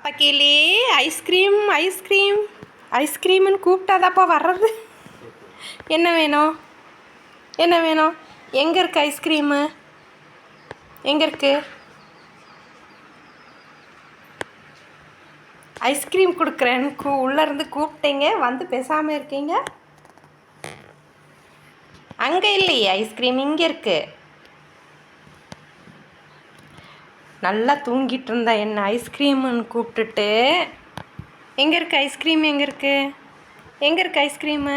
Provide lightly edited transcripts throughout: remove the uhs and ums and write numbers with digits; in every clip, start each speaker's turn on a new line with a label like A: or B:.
A: பக்கிலி ice cream ice cream ஐஸ்கிரீம்னு கூப்பிட்டாதாப்பா வர்றது. என்ன வேணும் என்ன வேணும்? எங்கே இருக்கு ஐஸ்கிரீமு? எங்கே இருக்கு ஐஸ்கிரீம்? கொடுக்குறேன்னு உள்ளேருந்து கூப்பிட்டீங்க, வந்து பேசாமல் இருக்கீங்க. அங்கே இல்லையே ஐஸ்கிரீம், இங்கே இருக்கு. நல்லா தூங்கிட்டு இருந்தா என்ன ஐஸ்கிரீமுன்னு கூப்பிட்டுட்டு. எங்கே இருக்கு ஐஸ்கிரீம்? எங்கே இருக்கு எங்கே இருக்கு ஐஸ்கிரீமு?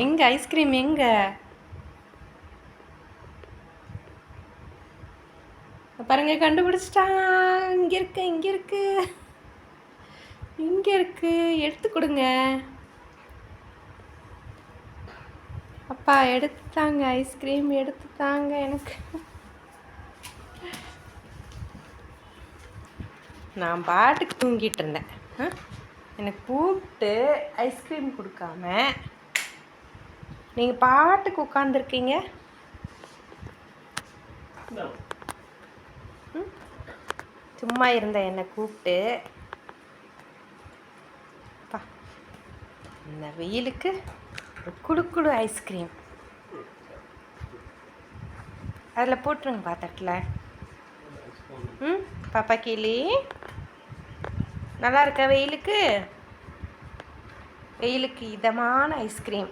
A: எங்கே ஐஸ்கிரீம்? எங்கே பாருங்க, கண்டுபிடிச்சிட்டான். இங்கே இருக்கு இங்கே இருக்கு இங்கே இருக்கு. எடுத்து கொடுங்க. அப்பா எடுத்துட்டாங்க ஐஸ்கிரீம், எடுத்துட்டாங்க எனக்கு. நான் பாட்டுக்கு தூங்கிட்டு இருந்தேன். எனக்கு கூப்பிட்டு ஐஸ்கிரீம் கொடுக்காம நீங்கள் பாட்டுக்கு உட்காந்துருக்கீங்க. சும்மா இருந்த என்னை கூப்பிட்டு இந்த வெயிலுக்கு குடு ஐஸ்கிரீம் அதில் போட்டுருங்க பாத்திரத்தில். பாப்பா கிளி நல்லா இருக்கா? வெயிலுக்கு இதமான ஐஸ்கிரீம்.